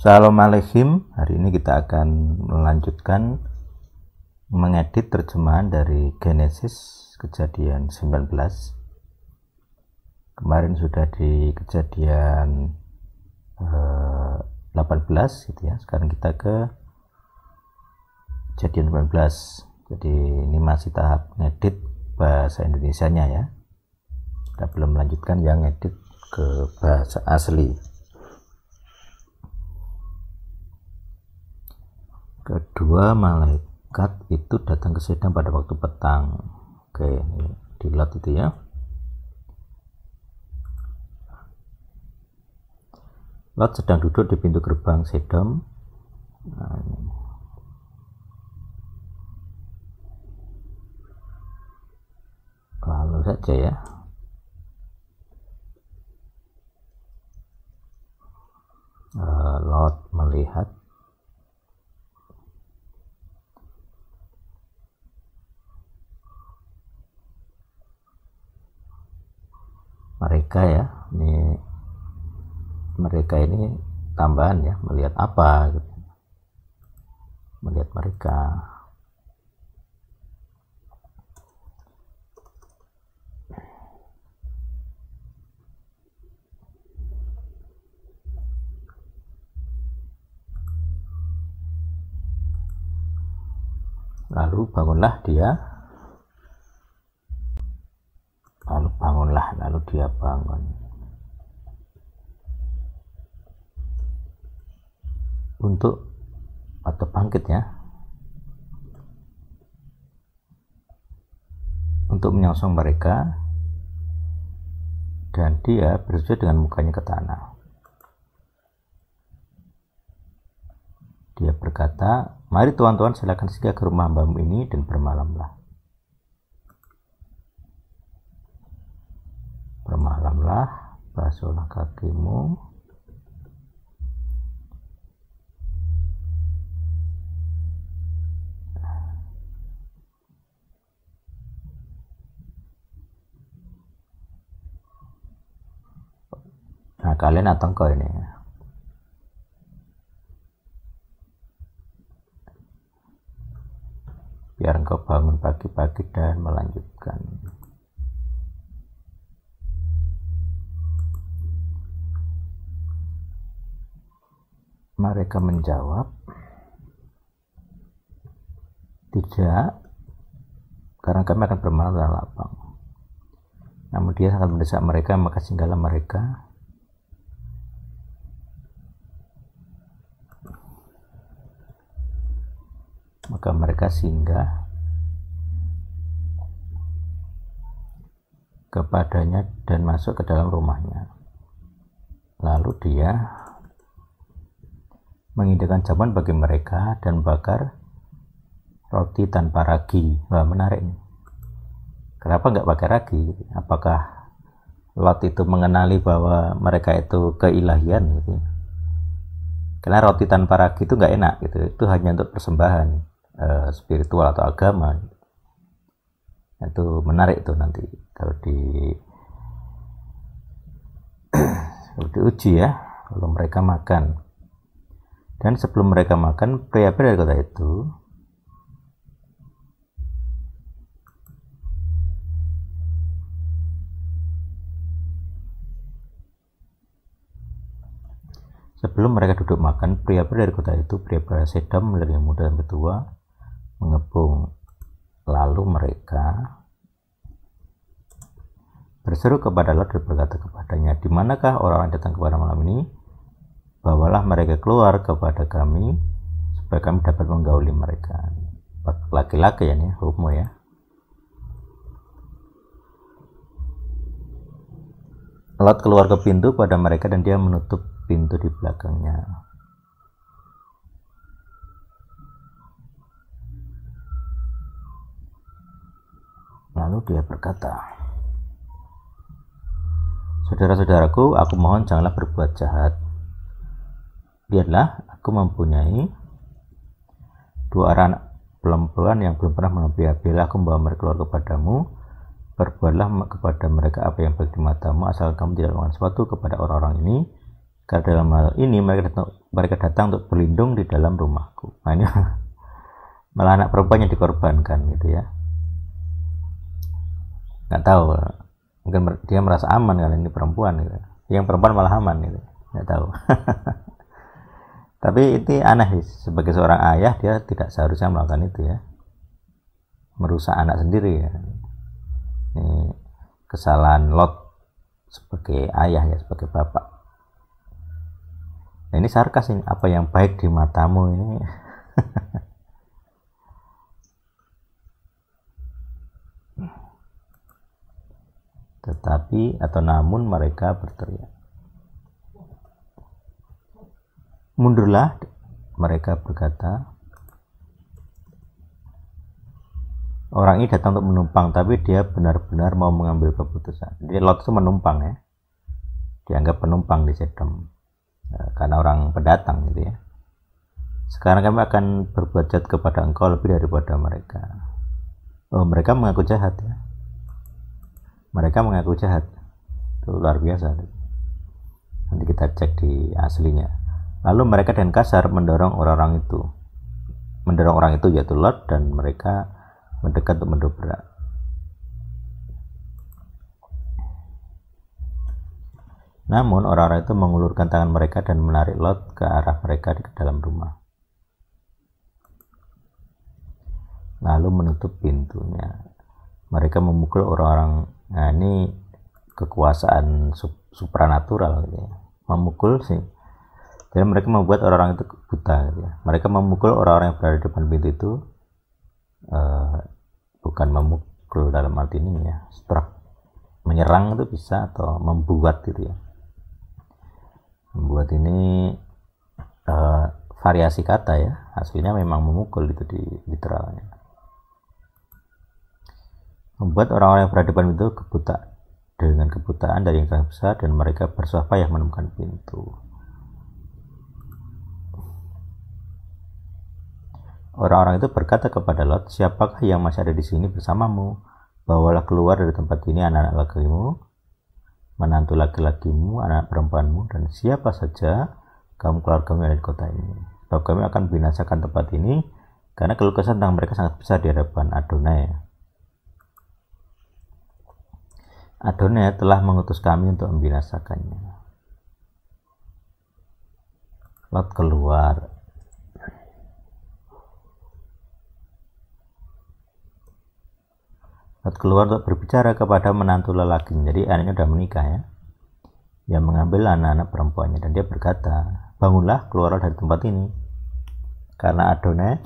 Assalamualaikum. Hari ini kita akan melanjutkan mengedit terjemahan dari Genesis kejadian 19. Kemarin sudah di kejadian 18 gitu ya. Sekarang kita ke kejadian 19. Jadi ini masih tahap ngedit bahasa Indonesianya ya. Kita belum melanjutkan yang ngedit ke bahasa asli. Kedua malaikat itu datang ke Sedom pada waktu petang. Oke, ini di lot itu ya. Lot sedang duduk di pintu gerbang Sedom. Nah, ini. Lalu saja ya. Lot melihat mereka ya, ini mereka ini tambahan ya, melihat apa gitu. Melihat mereka. Lalu bangunlah dia. Lalu dia bangun. Untuk atau bangkit ya. Untuk menyongsong mereka. Dan dia bersujud dengan mukanya ke tanah. Dia berkata, "Mari tuan-tuan, silakan singgah ke rumah hambamu ini dan bermalamlah." Bermalamlah, basuhlah kakimu, nah kalian atau engkau ini biar engkau bangun pagi-pagi dan melanjutkan. Mereka menjawab, "Tidak, karena kami akan bermalam dalam lapang." Namun dia sangat mendesak mereka, maka singgahlah mereka. Maka mereka singgah kepadanya dan masuk ke dalam rumahnya. Lalu dia menghidangkan jamuan bagi mereka dan bakar roti tanpa ragi. Wah, menarik nih. Kenapa nggak pakai ragi? Apakah Lot itu mengenali bahwa mereka itu keilahian gitu? Karena roti tanpa ragi itu nggak enak gitu. Itu hanya untuk persembahan spiritual atau agama. Itu menarik tuh nanti kalau diuji ya, kalau mereka makan. Dan sebelum mereka makan, pria-pria dari kota itu duduk makan, pria-pria dari kota itu, pria-pria Sedom, dari yang muda dan tua, mengepung. Lalu mereka berseru kepada Lot dan berkata kepadanya, "Di manakah orang-orang datang kepada malam ini? Bawalah mereka keluar kepada kami supaya kami dapat menggauli mereka." Laki-laki ya nih, homo ya. Lot keluar ke pintu pada mereka dan dia menutup pintu di belakangnya. Lalu dia berkata, "Saudara-saudaraku, aku mohon janganlah berbuat jahat. Lihatlah, aku mempunyai 2 anak perempuan yang belum pernah mengambil. Bila aku membawa mereka keluar kepadamu, perbuatlah kepada mereka apa yang baik di matamu, asal kamu tidak melakukan sesuatu kepada orang-orang ini, Karena dalam hal ini mereka datang untuk berlindung di dalam rumahku. Nah, ini malah anak perempuannya dikorbankan gitu ya. Nggak tahu, mungkin dia merasa aman karena ini perempuan gitu. Yang perempuan malah aman gitu, nggak tahu. Tapi itu aneh, sebagai seorang ayah dia tidak seharusnya melakukan itu ya, merusak anak sendiri ya. Ini kesalahan Lot sebagai ayah ya, sebagai bapak. Nah, ini sarkas ini, apa yang baik di matamu ini. Tetapi atau namun mereka berteriak, mundurlah. Mereka berkata, orang ini datang untuk menumpang, tapi dia benar-benar mau mengambil keputusan. Jadi Lot itu menumpang ya, dianggap penumpang di Sodom karena orang pendatang gitu ya. Sekarang kami akan berbuat jahat kepada engkau lebih daripada mereka. Oh, mereka mengaku jahat ya. Mereka mengaku jahat. Itu luar biasa. Nanti kita cek di aslinya. Lalu mereka dengan kasar mendorong orang itu yaitu Lot, dan mereka mendekat untuk mendobrak. Namun orang-orang itu mengulurkan tangan mereka dan menarik Lot ke arah mereka di dalam rumah, lalu menutup pintunya. Mereka memukul orang-orang. Nah, ini kekuasaan supranatural gitu ya. Memukul sih. Jadi mereka membuat orang-orang itu buta gitu ya. Mereka memukul orang-orang yang berada di depan pintu itu, bukan memukul dalam arti ini ya, menyerang itu bisa, atau membuat gitu ya. Membuat ini variasi kata ya, aslinya memang memukul itu di literalnya. Membuat orang-orang yang berada di depan pintu dengan kebutaan dari yang sangat besar, dan mereka bersusah payah menemukan pintu. Orang-orang itu berkata kepada Lot, siapakah yang masih ada di sini bersamamu? Bawalah keluar dari tempat ini anak-anak lakimu, menantu laki-lakimu, anak perempuanmu, dan siapa saja kamu keluargamu yang ada di kota ini. Sebab kami akan binasakan tempat ini, karena keluh kesah tentang mereka sangat besar di hadapan Adonai. Adonai telah mengutus kami untuk membinasakannya. Lot keluar. Lot keluar untuk berbicara kepada menantu lelakinya. Jadi anaknya sudah menikah ya. Dia mengambil anak-anak perempuannya dan dia berkata, bangunlah, keluarlah dari tempat ini, karena Adonai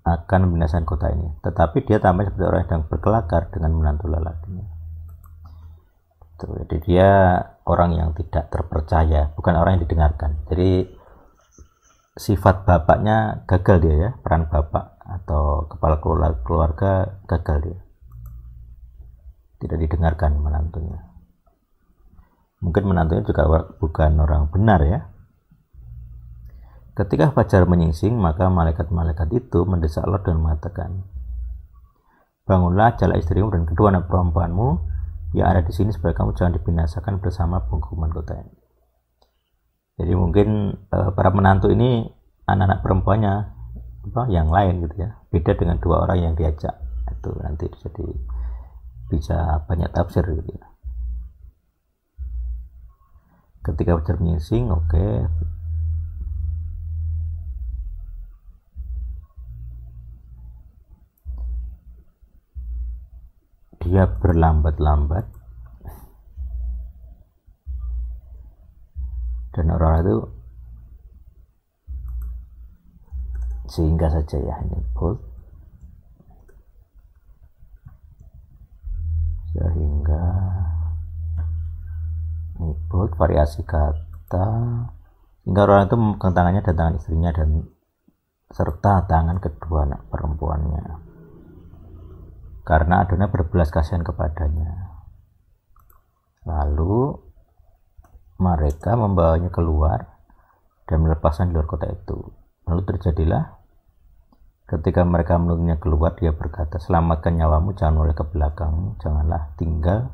akan membinasakan kota ini. Tetapi dia tampil seperti orang yang sedang berkelakar dengan menantu lelakinya. Jadi dia orang yang tidak terpercaya, bukan orang yang didengarkan. Jadi sifat bapaknya gagal dia ya, peran bapak atau kepala keluarga gagal dia. Tidak didengarkan menantunya. Mungkin menantunya juga bukan orang benar ya. Ketika fajar menyingsing, maka malaikat-malaikat itu mendesak Lot dan mengatakan, bangunlah, jalan istrimu dan kedua anak perempuanmu yang ada di sini, supaya kamu jangan dibinasakan bersama penghukuman kota ini. Jadi mungkin para menantu ini anak-anak perempuannya yang lain gitu ya, beda dengan dua orang yang diajak. Itu nanti jadi bisa banyak tafsir gitu ya. Ketika fajar menyingsing, oke. Dia berlambat-lambat, dan orang itu sehingga saja ya, ini bold, sehingga ini bold, variasi kata, sehingga orang itu memegang tangannya dan tangan istrinya dan serta tangan kedua anak perempuannya, karena Adonai berbelas kasihan kepadanya. Lalu mereka membawanya keluar dan melepaskan di luar kota itu. Lalu terjadilah ketika mereka menurunnya keluar, dia berkata, selamatkan nyawamu, jangan oleh ke belakangmu, janganlah tinggal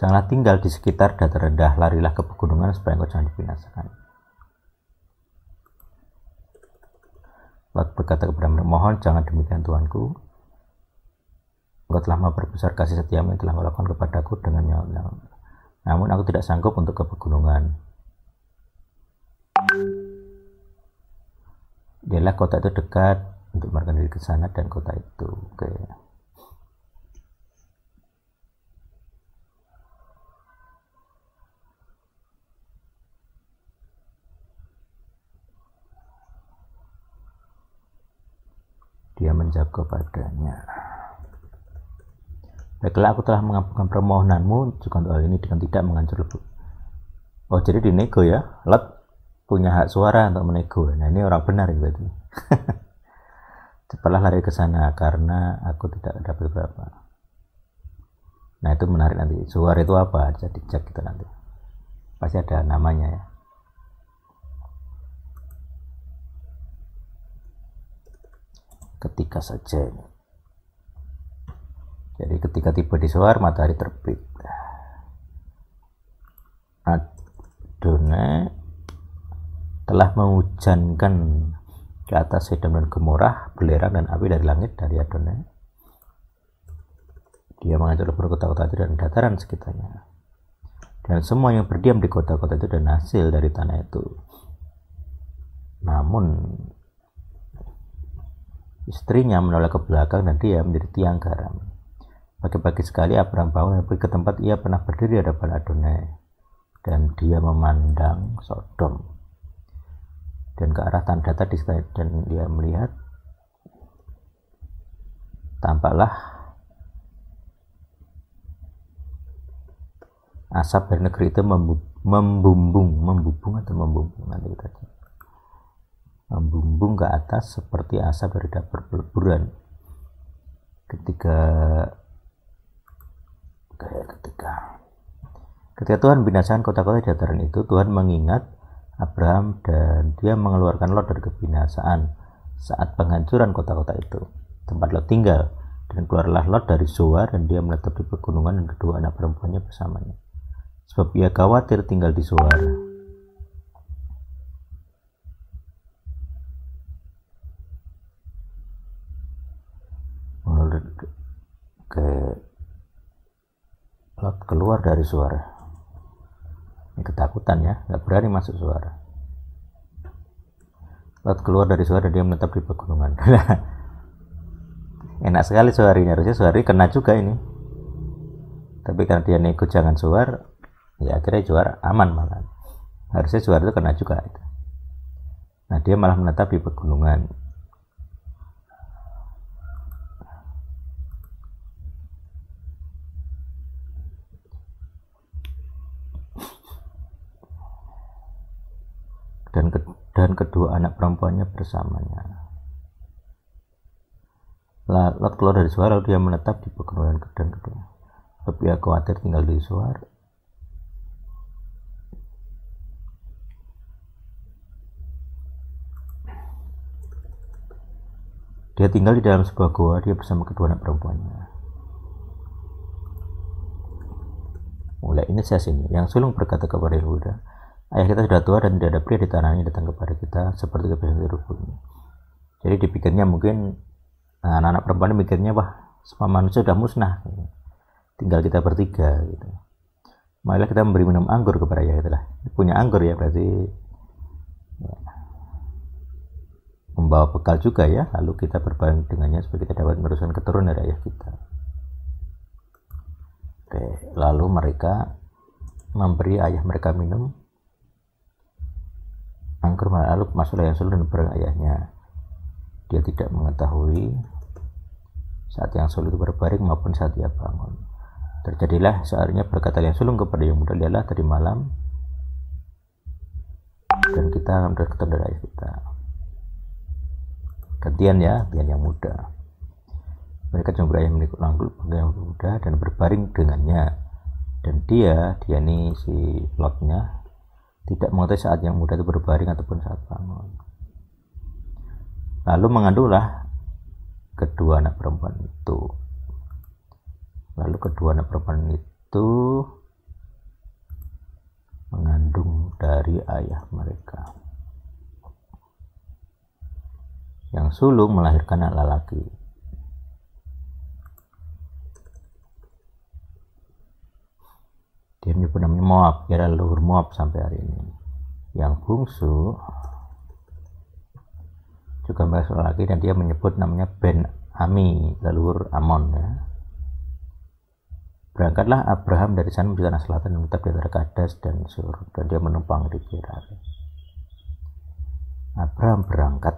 Janganlah tinggal di sekitar datar rendah, larilah ke pegunungan supaya engkau jangan dibinasakan. Lot berkata kepada mereka, mohon jangan demikian Tuanku. Engkau telah memperbesar kasih setiamu yang telah engkau lakukan kepadaku dengan nyawa. Namun aku tidak sanggup untuk ke pegunungan. Dialah kota itu dekat untuk mereka diri ke sana dan kota itu. Oke. Dia menjawab kepadanya, baiklah aku telah mengabulkan permohonanmu juga untuk hal ini dengan tidak menghancur lebur. Oh jadi dinego ya, Lot punya hak suara untuk menego. Nah ini orang benar ya berarti. Cepatlah lari ke sana karena aku tidak dapat berapa. Nah itu menarik nanti. Suara itu apa? Jadi cek kita nanti. Pasti ada namanya ya. Ketika saja ini. Jadi ketika tiba di Zoar, matahari terbit. Adonai telah menghujankan ke atas Sodom dan Gomorrah belerang dan api dari langit dari Adonai. Dia menghancurkan kota-kota itu dan dataran sekitarnya. Dan semua yang berdiam di kota-kota itu dan hasil dari tanah itu. Namun istrinya menoleh ke belakang dan dia menjadi tiang garam. Pagi-pagi sekali Abram bangun dan pergi ke tempat ia pernah berdiri di hadapan Adonai. Dan dia memandang Sodom dan ke arah tanah datar di sekitar, dan dia melihat tampaklah asap dari negeri itu membumbung nanti kita cek. Membumbung ke atas seperti asap dari dapur peleburan. Ketika Tuhan binasakan kota-kota di dataran itu, Tuhan mengingat Abraham dan dia mengeluarkan Lot dari kebinasaan saat penghancuran kota-kota itu, tempat Lot tinggal. Dan keluarlah Lot dari Zoar dan dia menetap di pegunungan dan kedua anak perempuannya bersamanya. Sebab ia khawatir tinggal di Zoar. Lot keluar dari Zoar. Ini ketakutan ya, nggak berani masuk Zoar. Lot keluar dari Zoar dan dia menetap di pegunungan. Enak sekali Zoar ini, harusnya Zoar ini kena juga ini. Tapi karena dia nego jangan Zoar, ya akhirnya Zoar aman malah. Harusnya Zoar itu kena juga. Nah dia malah menetap di pegunungan. Dan kedua anak perempuannya bersamanya. Lot keluar dari Zoar lalu dia menetap di pegunungan dan kedua. Sebab ia khawatir tinggal di Zoar. Dia tinggal di dalam sebuah goa, dia bersama kedua anak perempuannya. Mulai ini saya sini. Yang sulung berkata kepada Yehuda, ayah kita sudah tua dan tidak ada pria di tanah ini datang kepada kita seperti kebiasaan rukun. Jadi dipikirnya mungkin anak-anak perempuan mikirnya wah semua manusia sudah musnah, tinggal kita bertiga gitu. Marilah kita memberi minum anggur kepada ayah kita lah. Punya anggur ya berarti ya, membawa bekal juga ya. Lalu kita berbareng dengannya supaya kita dapat meneruskan keturunan dari ayah kita. Oke, lalu mereka memberi ayah mereka minum anggur, lalu masuklah yang sulung dan bareng ayahnya. Dia tidak mengetahui saat yang sulung itu berbaring maupun saat ia bangun. Terjadilah seharinya berkata yang sulung kepada yang muda, lihatlah tadi malam dan kita akan ketemu dari ayah kita. Gantian ya, gantian yang muda. Mereka cuma berayah menikut langgul yang muda dan berbaring dengannya. Dan dia ini si Lotnya tidak mengetahui saat yang muda itu berbaring ataupun saat bangun. Lalu mengandunglah kedua anak perempuan itu. dari ayah mereka. Yang sulung melahirkan anak laki. Dia menyebut namanya Moab, ya leluhur Moab sampai hari ini. Yang bungsu juga melahirkan laki dan dia menyebut namanya Ben Ami, leluhur Amon ya. Berangkatlah Abraham dari sana menuju tanah selatan dan menetap di antara Kadas dan Sur, dan dia menumpang di Gerar. Abraham berangkat.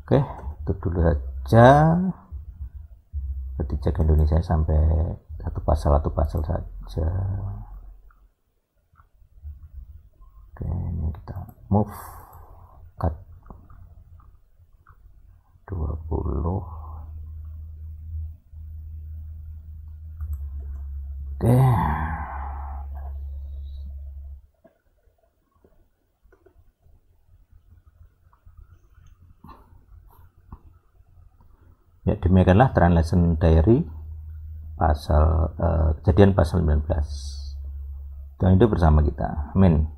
Oke, itu dulu saja. Berarti cek Indonesia sampai satu pasal saja. Oke, ini kita move cut 20. Oke. Ya, demikianlah translation diary pasal kejadian pasal 19. Tuhan hidup bersama kita. Amin.